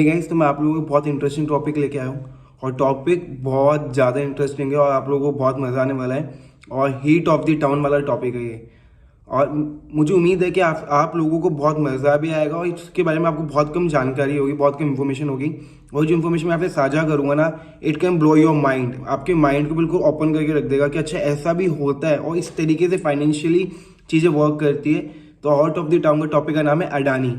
Guys, तो मैं आप लोगों को बहुत इंटरेस्टिंग टॉपिक लेके आया हूँ और टॉपिक बहुत ज़्यादा इंटरेस्टिंग है और आप लोगों को बहुत मज़ा आने वाला है और हीट ऑफ द टाउन वाला टॉपिक है ये। और मुझे उम्मीद है कि आप लोगों को बहुत मज़ा भी आएगा और इसके बारे में आपको बहुत कम जानकारी होगी, बहुत कम इन्फॉर्मेशन होगी। और जो इन्फॉर्मेशन मैं आपसे साझा करूँगा ना, it can blow your mind. आपके माइंड को बिल्कुल ओपन करके रख देगा कि अच्छा ऐसा भी होता है और इस तरीके से फाइनेंशियली चीज़ें वर्क करती है। तो हॉट ऑफ द टाउन का टॉपिक का नाम है अडानी।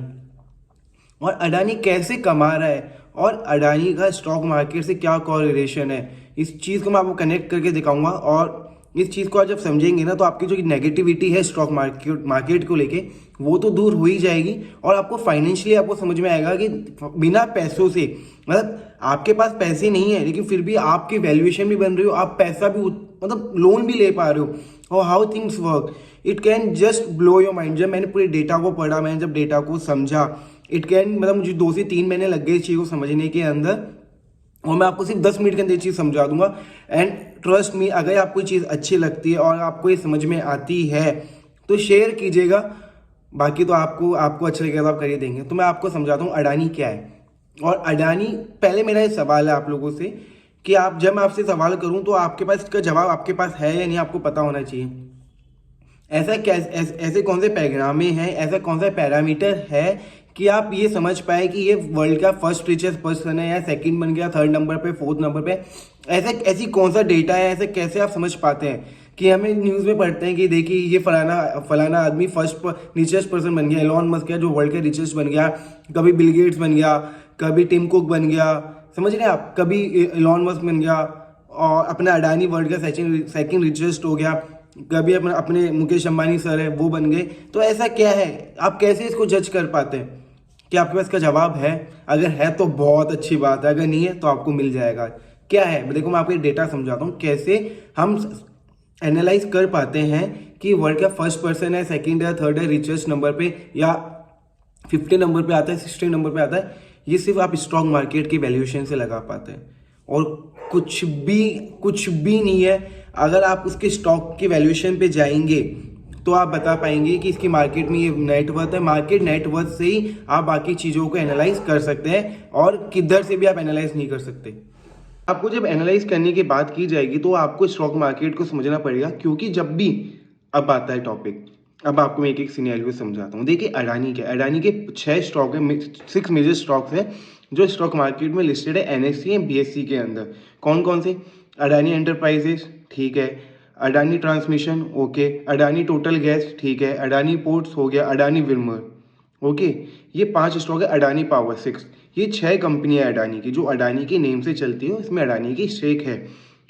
और अडानी कैसे कमा रहा है और अडानी का स्टॉक मार्केट से क्या कोरिलेशन है, इस चीज़ को मैं आपको कनेक्ट करके दिखाऊंगा। और इस चीज़ को आप जब समझेंगे ना, तो आपकी जो नेगेटिविटी है स्टॉक मार्केट को लेके, वो तो दूर हो ही जाएगी। और आपको फाइनेंशियली आपको समझ में आएगा कि बिना पैसों से, मतलब आपके पास पैसे नहीं है लेकिन फिर भी आपकी वैल्यूएशन भी बन रही हो, आप पैसा भी मतलब लोन भी ले पा रहे हो, और how things work, it can just blow your mind. जब मैंने पूरे डेटा को पढ़ा, मैंने जब डेटा को समझा, इट कैन मतलब मुझे 2 से 3 महीने लग गए इस चीज़ को समझने के अंदर, और मैं आपको सिर्फ 10 मिनट के अंदर ये चीज़ समझा दूंगा। एंड ट्रस्ट मी, अगर आपको ये चीज़ अच्छी लगती है और आपको ये समझ में आती है तो शेयर कीजिएगा। बाकी तो आपको आपको अच्छा लगेगा तो आप करिए देंगे। तो मैं आपको समझाता हूँ अडानी क्या है। और अडानी, पहले मेरा ये सवाल है आप लोगों से कि आप, जब मैं आपसे सवाल करूँ तो आपके पास इसका जवाब आपके पास है या नहीं, आपको पता होना चाहिए। ऐसे कौन से पैगामे हैं, ऐसा कौन सा पैरामीटर है कि आप ये समझ पाए कि ये वर्ल्ड का फर्स्ट रिचेस्ट पर्सन है, या सेकंड बन गया, थर्ड नंबर पे, फोर्थ नंबर पे। ऐसी कौन सा डेटा है, ऐसे कैसे आप समझ पाते हैं कि हमें न्यूज़ में पढ़ते हैं कि देखिए ये फलाना फलाना आदमी फर्स्ट रिचेस्ट पर्सन बन गया, एलॉन मस्क है जो वर्ल्ड का रिचेस्ट बन गया, कभी बिल गेट्स बन गया, कभी टिम कुक बन गया, समझ रहे हैं आप, कभी एलॉन मस्क बन गया, और अपना अडानी वर्ल्ड का सेकंड रिचेस्ट हो गया, कभी अपने अपने मुकेश अंबानी सर है वो बन गए। तो ऐसा क्या है, आप कैसे इसको जज कर पाते हैं कि आपके पास इसका जवाब है? अगर है तो बहुत अच्छी बात है, अगर नहीं है तो आपको मिल जाएगा। क्या है देखो, मैं आपको डेटा समझाता हूँ कैसे हम एनालाइज कर पाते हैं कि वर्ल्ड का फर्स्ट पर्सन है, सेकंड है, थर्ड है, रिचेस्ट नंबर पे, या 50 नंबर पे आता है, 60 नंबर पे आता है। ये सिर्फ आप स्टॉक मार्केट की वैल्यूएशन से लगा पाते हैं, और कुछ भी नहीं है। अगर आप उसके स्टॉक की वैल्यूएशन पे जाएंगे तो आप बता पाएंगे कि इसकी मार्केट में ये नेटवर्थ है। मार्केट नेटवर्थ से ही आप बाकी चीज़ों को एनालाइज कर सकते हैं, और किधर से भी आप एनालाइज नहीं कर सकते। आपको जब एनालाइज करने की बात की जाएगी तो आपको स्टॉक मार्केट को समझना पड़ेगा, क्योंकि जब भी अब आता है टॉपिक, अब आपको मैं एक एक सिनेरियो समझाता हूँ। देखिए अडानी क्या, अडानी के 6 स्टॉक है, 6 मेजर स्टॉक्स है जो स्टॉक मार्केट में लिस्टेड है एनएससी एंड बीएससी के अंदर। कौन कौन से? अडानी एंटरप्राइजेस, ठीक है, Adani transmission, okay, Adani total gas, ठीक है, अडानी पोर्ट्स हो गया, अडानी विल्मर, ओके। ये 5 स्टॉक है, अडानी पावर 6। ये 6 कंपनियां अडानी की, जो अडानी के नेम से चलती है, इसमें अडानी की स्टेक है।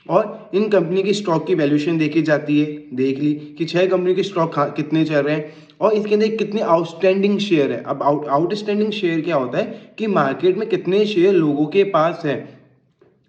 और इन कंपनी की स्टॉक की वैल्यूएशन देखी जाती है, देख ली कि 6 कंपनी के स्टॉक कितने चल रहे हैं और इसके अंदर कितने आउटस्टैंडिंग शेयर है। अब आउटस्टैंडिंग शेयर क्या होता है कि मार्केट में कितने शेयर लोगों के पास है।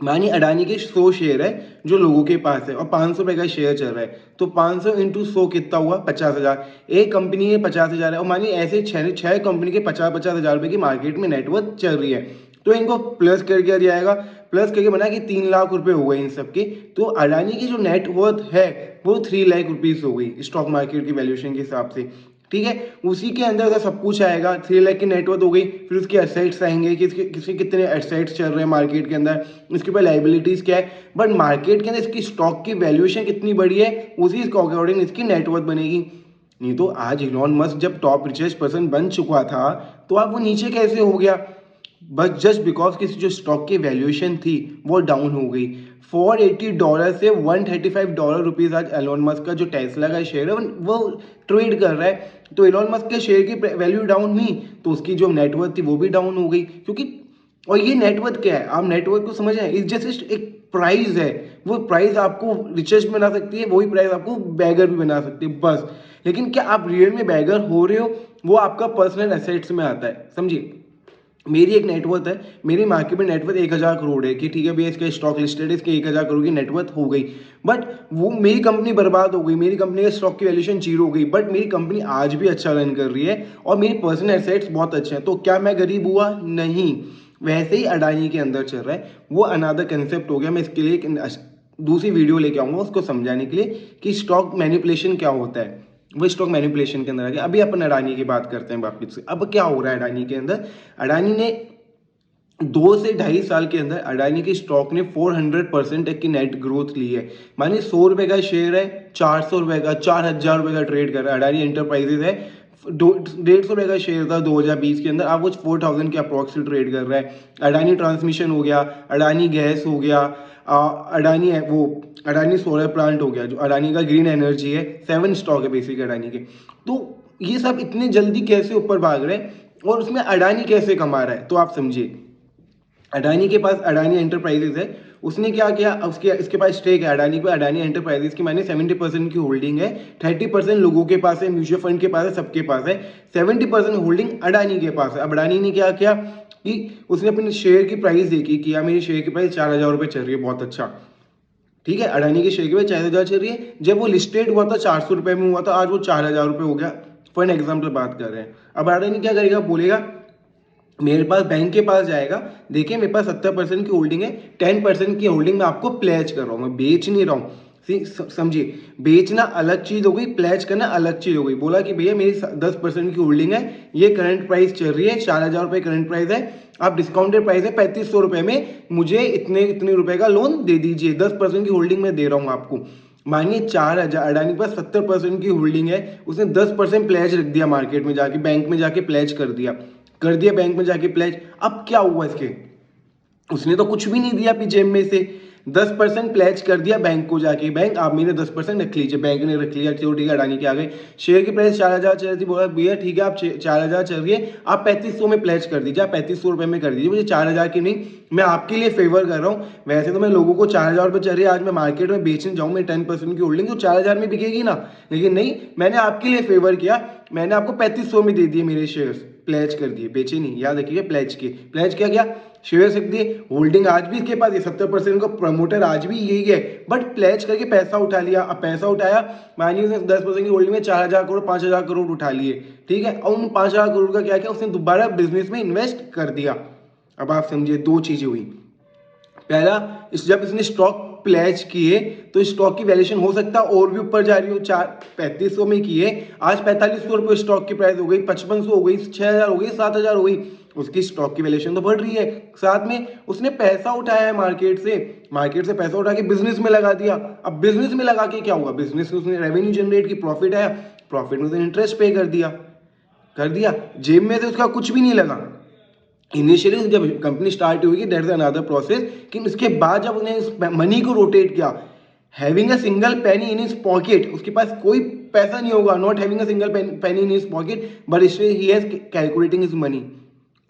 मानिए अडानी के 100 शेयर है जो लोगों के पास है और 500 रुपए का शेयर चल रहा है, तो 500 इंटू 100 कितना हुआ? 50,000। एक कंपनी में 50,000 है, और मानिए ऐसे छह कंपनी के 50,000 रुपए की मार्केट में नेटवर्थ चल रही है, तो इनको प्लस कर दिया जाएगा। प्लस करके बना कि 3 लाख रुपए हो गए इन सबके। तो अडानी की जो नेटवर्थ है वो 3 लाख रुपीज हो गई स्टॉक मार्केट की वैल्यूएशन के हिसाब से, ठीक है। उसी के अंदर अगर सब कुछ आएगा, 3 लाख की नेटवर्थ हो गई, फिर उसके एसेट्स आएंगे कि इसके कितने एसेट्स चल रहे हैं मार्केट के अंदर, इसके ऊपर लाइबिलिटीज क्या है। बट मार्केट के अंदर इसकी स्टॉक की वैल्यूएशन कितनी बड़ी है, उसी के अकॉर्डिंग इसकी नेटवर्थ बनेगी। नहीं तो आज इलॉन मस्क जब टॉप रिचेस्ट पर्सन बन चुका था तो अब वो नीचे कैसे हो गया? बस जस्ट बिकॉज कि जो स्टॉक की वैल्यूएशन थी वो डाउन हो गई। $480 से $135 रुपीज आज एलोन मस्क का जो टेस्ला का शेयर है वो ट्रेड कर रहा है। तो एलोन मस्क के शेयर की वैल्यू डाउन हुई तो उसकी जो नेटवर्थ थी वो भी डाउन हो गई, क्योंकि, और ये नेटवर्थ क्या है, आप नेटवर्थ को समझ रहे हैं, इट्स जस्ट एक प्राइस है। वो प्राइस आपको रिचेस्ट बना सकती है, वही प्राइस आपको बैगर भी बना सकती है, बस। लेकिन क्या आप रियल में बैगर हो रहे हो, वो आपका पर्सनल एसेट्स में आता है, समझिए। मेरी एक नेटवर्थ है, मेरी मार्केट में नेटवर्थ 1,000 करोड़ है कि ठीक है भैया इसका स्टॉक लिस्टेड है, इसके 1,000 करोड़ की नेटवर्थ हो गई। बट वो मेरी कंपनी बर्बाद हो गई, मेरी कंपनी का स्टॉक की वैल्यूएशन जीरो हो गई, बट मेरी कंपनी आज भी अच्छा रन कर रही है और मेरी पर्सनल एसेट्स बहुत अच्छे हैं। तो क्या मैं गरीब हुआ? नहीं। वैसे ही अडानी के अंदर चल रहा है, वो अनदर कंसेप्ट हो गया। मैं इसके लिए एक दूसरी वीडियो लेके आऊंगा उसको समझाने के लिए कि स्टॉक मैनिपुलेशन क्या होता है। वो स्टॉक मैनिपुलेशन के अंदर आ गया। अभी अपन अडानी की बात करते हैं वापस से। अब क्या हो रहा है अडानी के अंदर? अडानी ने 2 से 2.5 साल के अंदर अडानी के स्टॉक ने 400% तक की नेट ग्रोथ ली है। मानिए 100 रुपए का शेयर है, 400 रुपए का, 4,000 रुपए का ट्रेड कर रहा है। अडानी एंटरप्राइजेज है, 150 रुपए का शेयर था 2020 के अंदर, आप वो 4,000 के अप्रॉक्स ट्रेड कर रहा है। अडानी ट्रांसमिशन हो गया, अडानी गैस हो गया, अडानी है वो अडानी सोलर प्लांट हो गया, जो अडानी का ग्रीन एनर्जी है। 7 स्टॉक है बेसिक अडानी के। तो ये सब इतने जल्दी कैसे ऊपर भाग रहे हैं और उसमें अडानी कैसे कमा रहा है, तो आप समझिए। अडानी के पास अडानी एंटरप्राइजेज है, उसने क्या किया, उसके इसके पास स्टेक है अडानी पे, अडानी एंटरप्राइजेज की माने 70% की होल्डिंग है। 30% लोगों के पास है, म्यूचुअल फंड के पास है, सबके पास है। 70% होल्डिंग अडानी के पास है। अब अडानी ने क्या किया कि उसने अपने शेयर की प्राइस देखी, किया मेरी शेयर की प्राइस 4,000 रुपये चल रही है, बहुत अच्छा, ठीक है। अडानी के शेयर की प्राइस 4,000 चल रही है। जब वो लिस्टेड हुआ था 400 रुपये में हुआ था, आज वो 4,000 रुपये हो गया। फॉर एन एग्जाम्पल बात कर रहे हैं। अब अडानी क्या करेगा, बोलेगा मेरे पास, बैंक के पास जाएगा, देखिए मेरे पास 70% की होल्डिंग है, 10% की होल्डिंग मैं आपको प्लेज कर रहा हूँ, मैं बेच नहीं रहा हूँ। समझिए, बेचना अलग चीज हो गई, प्लेज करना अलग चीज हो गई। बोला कि भैया मेरी 10% की होल्डिंग है, ये करंट प्राइस चल रही है, 4,000 रुपये करंट प्राइस है, आप डिस्काउंटेड प्राइस है 3,500 रुपये में मुझे इतने इतने रुपए का लोन दे दीजिए, 10% की होल्डिंग मैं दे रहा हूँ आपको। मानिए 4,000, अडानी के पास 70% की होल्डिंग है, उसने 10% प्लेज रख दिया मार्केट में जाके, बैंक में जाके प्लेज कर दिया बैंक में जाके प्लेज। अब क्या हुआ इसके, उसने तो कुछ भी नहीं दिया अपनी जेब में से, 10% प्लेज कर दिया बैंक को जाके, बैंक आप मेरे 10% रख लीजिए, बैंक ने रख लिया, चलो ठीक है। अडानी के आ गए, शेयर की प्राइस 4,000 चल रही थी, बोला भैया ठीक है आप 4,000 चल रही है, आप 3,500 में प्लेज कर दीजिए, आप 3,500 रुपये में कर दीजिए, मुझे 4,000 की नहीं, मैं आपके लिए फेवर कर रहा हूँ। वैसे तो मैं लोगों को 4,000 रुपये चल रही है, आज मैं मार्केट में बेचने जाऊँ, मैं 10% की होल्डिंग तो 4,000 में बिकेगी ना, लेकिन नहीं, मैंने आपके लिए फेवर किया, मैंने आपको 3,500 में दे दिए मेरे शेयर्स, प्लेज कर दिए, बेचे नहीं, याद रखिए, प्लेज किए। प्लेज क्या किया, शेयर रख दिए, होल्डिंग आज भी इसके पास है, 70% का प्रमोटर आज भी यही है, बट प्लेज करके पैसा उठा लिया। अब पैसा उठाया, मानिए उसने 10% की होल्डिंग में 4,000 करोड़ 5,000 करोड़ उठा लिए, ठीक है। और उन 5,000 करोड़ का क्या किया, उसने दोबारा बिजनेस में इन्वेस्ट कर दिया। अब आप समझिए, 2 चीजें हुई। पहला, जब इसने स्टॉक प्लेज किए तो स्टॉक की वैल्यूएशन हो सकता है और भी ऊपर जा रही हो, 3,500 में किए, आज 4,500 रुपये स्टॉक की प्राइस हो गई, 5,500 हो गई, 6,000 हो गई, 7,000 हो गई, उसकी स्टॉक की वैल्यूएशन तो बढ़ रही है। साथ में उसने पैसा उठाया है मार्केट से पैसा उठा के बिजनेस में लगा दिया। अब बिजनेस में लगा के क्या हुआ, बिजनेस में उसने रेवेन्यू जनरेट की, प्रॉफिट आया, प्रॉफिट में उसने इंटरेस्ट पे कर दिया, जेब में से उसका कुछ भी नहीं लगा। इनिशियली जब कंपनी स्टार्ट हुई, दैट इज अनदर प्रोसेस, कि उसके बाद जब उन्हें इस मनी को रोटेट किया, having a single penny in his pocket, उसके पास कोई पैसा नहीं होगा, not having a single penny in his pocket, but he has calculating his money,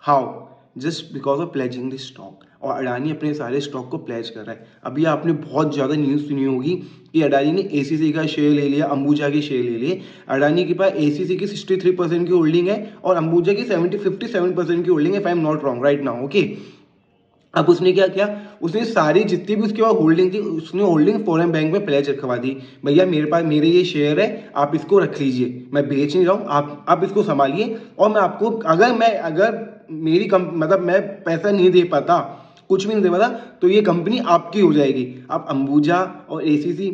how, just because of pledging this stock. और अडानी अपने सारे स्टॉक को प्लेज कर रहा है। अभी आपने बहुत ज़्यादा न्यूज़ सुनी होगी कि अडानी ने एसीसी का शेयर ले लिया, अंबुजा के शेयर ले लिए। अडानी के पास एसीसी की 63% की होल्डिंग है और अंबुजा की 57% की होल्डिंग है, if I am not wrong right now, okay. अब उसने क्या किया, उसने सारी जितनी भी उसके पास होल्डिंग थी, उसने होल्डिंग फॉरेन बैंक में प्लेज रखवा दी, भैया मेरे पास मेरे ये शेयर है, आप इसको रख लीजिए, मैं बेच नहीं रहा हूँ, आप इसको संभालिए, और मैं आपको अगर मेरी मतलब मैं पैसा नहीं दे पाता, कुछ भी नहीं दे पाता, तो ये कंपनी आपकी हो जाएगी। अब अंबुजा और एसीसी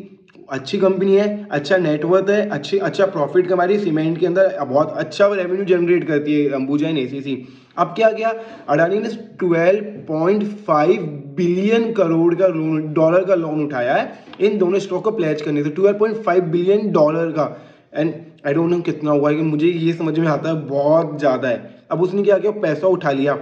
अच्छी कंपनी है, अच्छा नेटवर्थ है, अच्छा प्रॉफिट कमा रही है, सीमेंट के अंदर बहुत अच्छा रेवेन्यू जनरेट करती है अंबुजा एंड एसीसी। अब क्या किया, अडानी ने 12.5 बिलियन करोड़ का डॉलर का लोन उठाया है इन दोनों स्टॉक को प्लेज करने से, 12.5 बिलियन डॉलर का। एंड आई डोंट नो कितना हुआ है, कि मुझे ये समझ में आता है बहुत ज़्यादा है। अब उसने क्या किया, पैसा उठा लिया,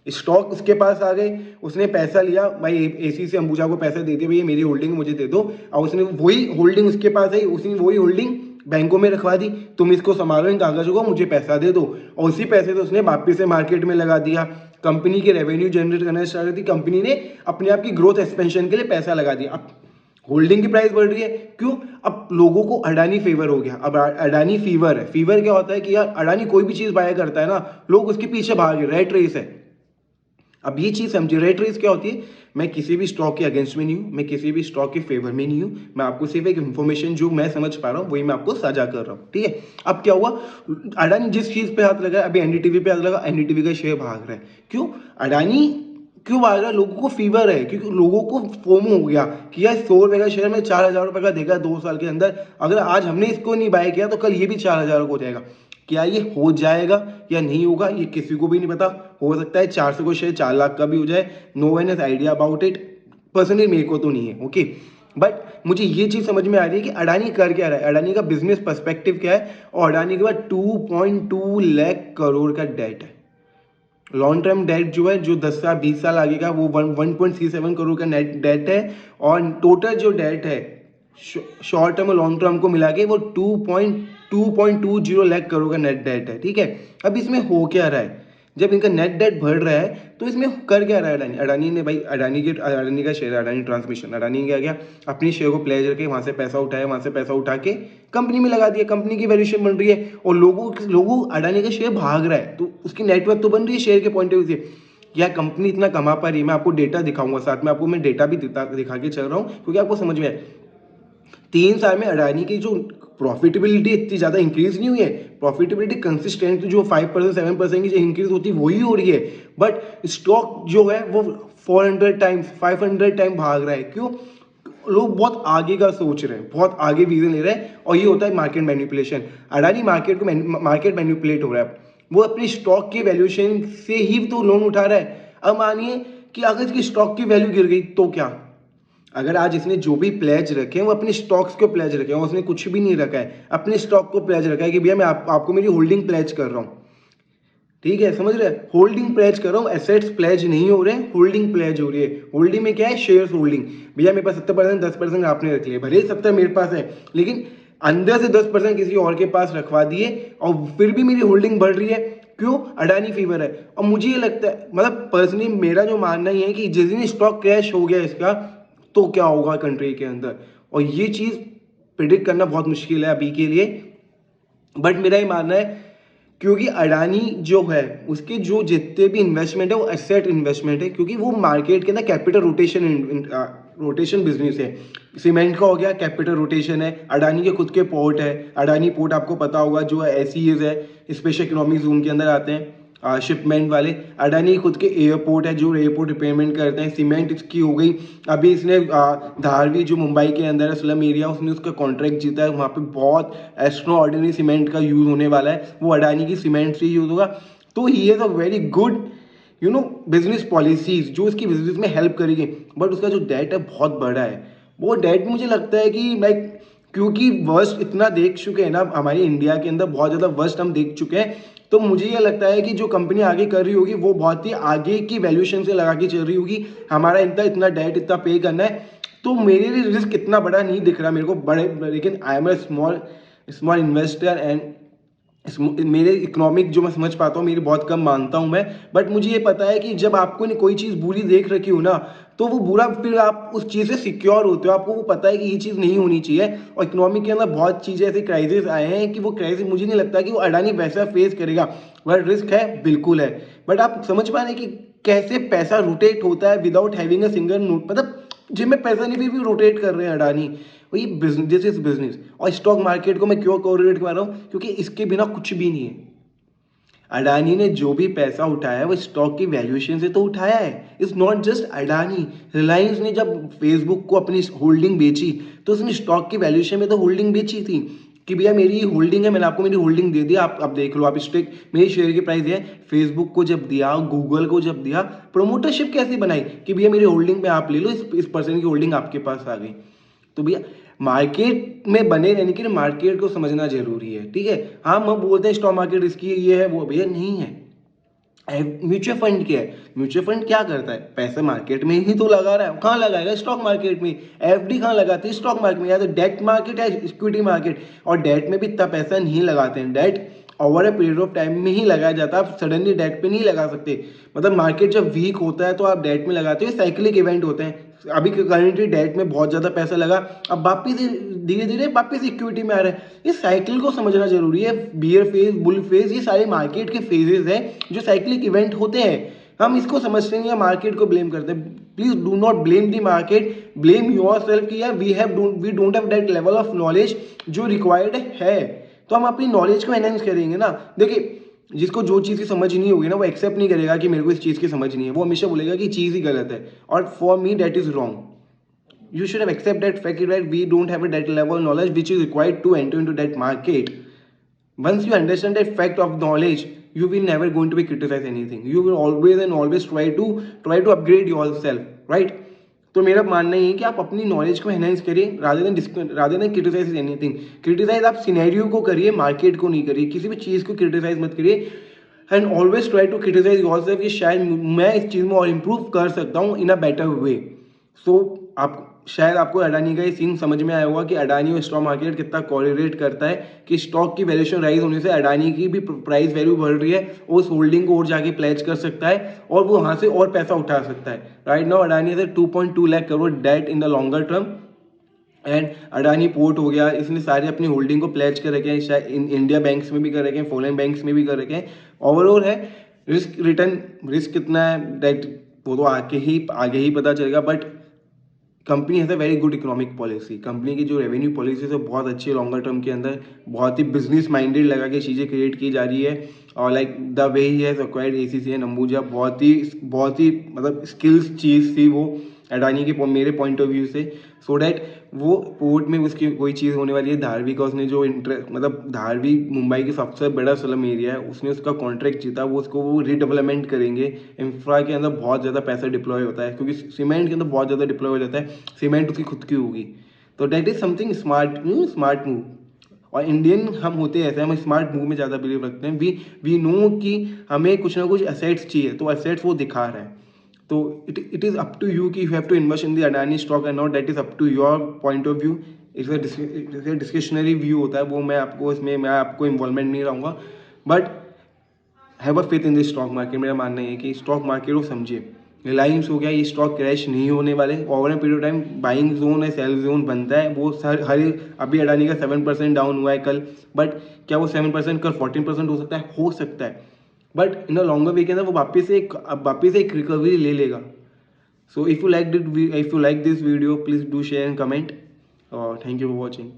स्टॉक उसके पास आ गए, उसने पैसा लिया, भाई एसी से अंबुजा को पैसा दे दिया, भैया मेरी होल्डिंग मुझे दे दो, और उसने वही होल्डिंग उसके पास है, उसने वही होल्डिंग बैंकों में रखवा दी, तुम इसको संभालो, इन कागजों को, मुझे पैसा दे दो, और उसी पैसे से उसने वापिस से मार्केट में लगा दिया, कंपनी के रेवेन्यू जनरेट करना स्टार्ट कर दी, कंपनी ने अपने आप की ग्रोथ एक्सपेंशन के लिए पैसा लगा दिया। अब होल्डिंग की प्राइस बढ़ रही है, क्यों, अब लोगों को अडानी फेवर हो गया, अब अडानी फीवर है। फीवर क्या होता है कि यार अडानी कोई भी चीज बाय करता है ना, लोग उसके पीछे भागे, रेट रेस है। अब ये चीज समझिए, रेट रेस क्या होती है, मैं किसी भी स्टॉक के अगेंस्ट में नहीं हूं, मैं किसी भी स्टॉक के फेवर में नहीं हूं, मैं आपको सिर्फ एक इन्फॉर्मेशन जो मैं समझ पा रहा हूं वही मैं आपको साझा कर रहा हूं, ठीक है। अब क्या हुआ, अडानी जिस चीज पे हाथ लगा, अभी एनडीटीवी पे हाथ लगा, एनडीटीवी का शेयर भाग रहा है, क्यों, अडानी क्यों भाग रहा है, लोगों को फीवर है, क्योंकि लोगों को फोमो हो गया कि यार 100 रुपए का शेयर में 4,000 रुपए का देगा 2 साल के अंदर, अगर आज हमने इसको नहीं बाय किया तो कल ये भी 4,000 को हो जाएगा। क्या ये हो जाएगा या नहीं होगा ये किसी को भी नहीं पता। हो सकता है 400 को शेयर 4 लाख का भी हो जाए, no one has idea about it. Personally मेरे को तो नहीं है, ओके। बट मुझे ये चीज़ समझ में आ रही है कि अडानी कर क्या रहा है, अडानी का बिजनेस पर्सपेक्टिव क्या है, और अडानी के बाद 2.2 लाख करोड़ का डेट है। लॉन्ग टर्म डेट जो है, जो 10 साल 20 साल आगे का, वो 1.37 करोड़ का नेट डेट है। और टोटल जो डेट है शॉर्ट टर्म और लॉन्ग टर्म को मिला के वो 2.20 लाख करोड़ का नेट डेट है, ठीक है। अब इसमें हो क्या रहा है, जब इनका नेट डेट बढ़ रहा है तो इसमें कर क्या रहा है अडानी, अडानी ने भाई अडानी का शेयर, अडानी ट्रांसमिशन, अडानी ने क्या किया, अपनी शेयर को प्लेज करके वहां से पैसा उठाया, वहां से पैसा उठा के कंपनी में लगा दिया, कंपनी की वैल्यूएशन बन रही है और लोगों अडानी का शेयर भाग रहा है, तो उसकी नेटवर्क तो बन रही है शेयर के पॉइंट ऑफ व्यू से। या कंपनी इतना कमा पा रही है, मैं आपको डेटा दिखाऊंगा, साथ में आपको मैं डेटा भी दिखा के चल रहा हूँ क्योंकि आपको समझ में आए। 3 साल में अडानी की जो प्रॉफिटेबिलिटी इतनी ज़्यादा इंक्रीज नहीं हुई है, प्रॉफिटेबिलिटी कंसिस्टेंट जो 5% 7% की जो इंक्रीज होती है वही हो रही है, बट स्टॉक जो है वो 400 टाइम्स 500 टाइम भाग रहा है। क्यों? लोग बहुत आगे का सोच रहे हैं, बहुत आगे विजन ले रहे हैं, और ये होता है market manipulation. Adani market manipulate हो रहा है, वो अपनी स्टॉक की वैल्यूएशन से ही तो लोन उठा रहा है। अब मानिए कि अगर इसकी स्टॉक की वैल्यू गिर गई तो क्या, अगर आज इसने जो भी प्लेज रखे हैं वो अपने स्टॉक्स को प्लेज रखे हैं, उसने कुछ भी नहीं रखा है, अपने स्टॉक को प्लेज रखा है कि भैया मैं आपको मेरी होल्डिंग प्लेज कर रहा हूँ, ठीक है, समझ रहे हैं, होल्डिंग प्लेज कर रहा हूँ, एसेट्स प्लेज नहीं हो रहे हैं, होल्डिंग प्लेज हो रही है। होल्डिंग में क्या है, शेयर्स होल्डिंग, भैया मेरे पास 70% 10% आपने रख लिए, भले 70 मेरे पास है लेकिन अंदर से 10% किसी और के पास रखवा दिए और फिर भी मेरी होल्डिंग बढ़ रही है। क्यों? अडानी फीवर है। और मुझे ये लगता है, मतलब पर्सनली मेरा जो मानना ही है कि जिस दिन स्टॉक क्रैश हो गया इसका तो क्या होगा कंट्री के अंदर, और ये चीज़ प्रिडिक्ट करना बहुत मुश्किल है अभी के लिए। बट मेरा ये मानना है क्योंकि अडानी जो है उसके जो जितने भी इन्वेस्टमेंट है वो एसेट इन्वेस्टमेंट है, क्योंकि वो मार्केट के अंदर कैपिटल रोटेशन बिजनेस है। सीमेंट का हो गया कैपिटल रोटेशन है, अडानी के खुद के पोर्ट है, अडानी पोर्ट आपको पता होगा जो एसईएस है, स्पेशल इकोनॉमिक जोन के अंदर आते हैं शिपमेंट वाले। अडानी खुद के एयरपोर्ट है जो एयरपोर्ट रिपेयरमेंट करते हैं। सीमेंट इसकी हो गई, अभी इसने धारवी जो मुंबई के अंदर है स्लम एरिया, उसने उसका कॉन्ट्रैक्ट जीता है, वहाँ पे बहुत एक्स्ट्रा ऑर्डिनरी सीमेंट का यूज़ होने वाला है, वो अडानी की सीमेंट से यूज़ होगा। तो he has a very good business policies जो इसकी बिजनेस में हेल्प करेगी। बट उसका जो डेट है बहुत बड़ा है, वो डेट मुझे लगता है कि लाइक क्योंकि वर्स्ट इतना देख चुके हैं ना हमारी इंडिया के अंदर, बहुत ज़्यादा वर्स्ट हम देख चुके हैं, तो मुझे ये लगता है कि जो कंपनी आगे कर रही होगी वो बहुत ही आगे की वैल्यूएशन से लगा के चल रही होगी। हमारा इतना डेट इतना पे करना है, तो मेरे लिए रिस्क इतना बड़ा नहीं दिख रहा मेरे को बड़े, लेकिन I am a small investor and मेरे इकोनॉमिक जो मैं समझ पाता हूँ मेरी बहुत कम मानता हूँ मैं। बट मुझे ये पता है कि जब आपको कोई चीज़ बुरी देख रखी हो ना, तो वो बुरा फिर आप उस चीज़ से सिक्योर होते हो, आपको वो पता है कि ये चीज़ नहीं होनी चाहिए। और इकोनॉमिक के अंदर बहुत चीज़ें ऐसे क्राइसिस आए हैं कि वो क्राइसिस मुझे नहीं लगता कि वो अडानी वैसा फेस करेगा, बट रिस्क है, बिल्कुल है। बट आप समझ पा रहे हैं कि कैसे पैसा रोटेट होता है without having a single note, मतलब जिन में पैसा नहीं भी रोटेट कर रहे हैं अडानी, वही बिजनेस, दिस इज बिजनेस। और स्टॉक मार्केट को मैं क्यों कोरिलेट कर रहा हूँ, क्योंकि इसके बिना कुछ भी नहीं है। अडानी ने जो भी पैसा उठाया है वो स्टॉक की वैल्यूएशन से तो उठाया है। It's not just Adani, Reliance ने जब फेसबुक को अपनी होल्डिंग बेची तो उसने स्टॉक की वैल्यूएशन में तो होल्डिंग बेची थी कि भैया मेरी होल्डिंग है, मैंने आपको मेरी होल्डिंग दे दी, आप देख लो, आप स्टेक, मेरी शेयर की प्राइस है। फेसबुक को जब दिया, गूगल को जब दिया, प्रोमोटरशिप कैसे बनाई कि भैया मेरी होल्डिंग में आप ले लो, इस पर्सन की होल्डिंग आपके पास आ गई। तो भैया मार्केट में बने रहने के लिए मार्केट को समझना जरूरी है, ठीक है। हाँ, हम बोलते हैं स्टॉक मार्केट रिस्की है, ये है वो, भैया नहीं है। म्यूचुअल फंड क्या है, म्यूचुअल फंड क्या करता है, पैसा मार्केट में ही तो लगा रहा है, कहाँ लगाएगा, स्टॉक मार्केट में। एफडी कहाँ लगाती है, स्टॉक मार्केट में, या तो डेट मार्केट है, इक्विटी मार्केट। और डेट में भी इतना पैसा नहीं लगाते हैं, debt over a period of time में ही लगाया जाता है, आप सडनली डेट पे नहीं लगा सकते। मतलब मार्केट जब वीक होता है तो आप डेट में लगाते हो, साइक्लिक इवेंट होते हैं। अभी करंटली डेट में बहुत ज़्यादा पैसा लगा, अब वापिस धीरे धीरे वापिस इक्विटी में आ रहा है। इस साइकिल को समझना जरूरी है। बियर फेज, बुल फेज, ये सारे मार्केट के फेजेस हैं जो साइक्लिक इवेंट होते हैं। हम इसको समझते नहीं, मार्केट को ब्लेम करते हैं। Please do not blame the market, blame yourself कि यार we don't have that level of knowledge जो रिक्वायर्ड है। तो हम अपनी नॉलेज को एनहेंस करेंगे ना। देखिए, जिसको जो चीज़ की समझ नहीं होगी ना, वो एक्सेप्ट नहीं करेगा कि मेरे को इस चीज़ की समझ नहीं है, वो हमेशा बोलेगा कि चीज़ ही गलत है, और for me that is wrong. You should have accept that fact that we don't have that level of knowledge which is required to enter into that market. Once you understand the fact of knowledge, you will never going to be criticize anything. You will always and always try to upgrade yourself, right? तो मेरा मानना ये है कि आप अपनी knowledge को enhance करिए rather than criticise anything. Criticise आप सिनेरियो को करिए, मार्केट को नहीं करिए. किसी भी चीज़ को क्रिटिसाइज मत करिए. And always try to criticise yourself कि शायद मैं इस चीज़ में और इम्प्रूव कर सकता हूँ इन अ बेटर वे. सो आप शायद आपको अडानी का ये सीन समझ में आया होगा कि अडानी और स्टॉक मार्केट कितना कोरिलेट करता है कि स्टॉक की वैल्यूएशन राइज होने से अडानी की भी प्राइस वैल्यू बढ़ रही है. वो उस होल्डिंग को और जाके प्लेज कर सकता है और वो वहाँ से और पैसा उठा सकता है. राइट नाउ अडानी है 2.2 lakh crore debt in the longer term. And Adani port हो गया, इसने सारे अपनी होल्डिंग को प्लेज कर रखे हैं. शायद इंडिया बैंक्स में भी कर रखे हैं, फॉरेन बैंक्स में भी कर रखे हैं. ओवरऑल है रिस्क रिटर्न, रिस्क कितना है डेट वो तो आगे ही पता चलेगा. But company has a very good economic policy. Company की जो रेवेन्यू पॉलिसी है बहुत अच्छी है. लॉन्गर टर्म के अंदर बहुत ही बिजनेस माइंडेड लगा के चीज़ें क्रिएट की जा रही है. और like the way he has acquired ACCN Ambuja, बहुत ही मतलब स्किल्स चीज़ थी वो अडानी के मेरे पॉइंट ऑफ व्यू से. सो डैट वो पोर्ट में उसकी कोई चीज़ होने वाली है. धारवी का उसने जो मतलब धारवी मुंबई की सबसे बड़ा स्लम एरिया है, उसने उसका कॉन्ट्रैक्ट जीता. वो रीडेवलपमेंट करेंगे. इंफ्रा के अंदर बहुत ज़्यादा पैसा डिप्लॉय होता है क्योंकि सीमेंट के अंदर बहुत ज़्यादा डिप्लॉय हो जाता है. सीमेंट उसकी खुद की होगी. तो that is something smart move. और इंडियन हम होते ऐसे, हम स्मार्ट मूव में ज़्यादा बिलीव रखते हैं. वी नो कि हमें कुछ ना कुछ एसेट्स चाहिए, तो एसेट्स वो दिखा रहा है. तो it is up to you कि you have to invest in the Adani stock and not. That is up to your point of view. It's a discretionary view होता है वो. मैं आपको इन्वॉल्वमेंट नहीं रहूँगा. But have a faith in this stock market. मेरा मानना है कि स्टॉक मार्केट को समझिए. रिलायंस हो गया, ये स्टॉक क्रैश नहीं होने वाले. Over a period of time buying zone है, सेल जोन बनता है. वो हर अभी अडानी का 7% डाउन हुआ है कल. बट क्या वो 7% कल 14% हो सकता है? हो सकता है. बट इन अ लॉन्गर वे के अंदर वो वापस एक रिकवरी ले लेगा. So if you like this video, please do share and comment. Thank you for watching.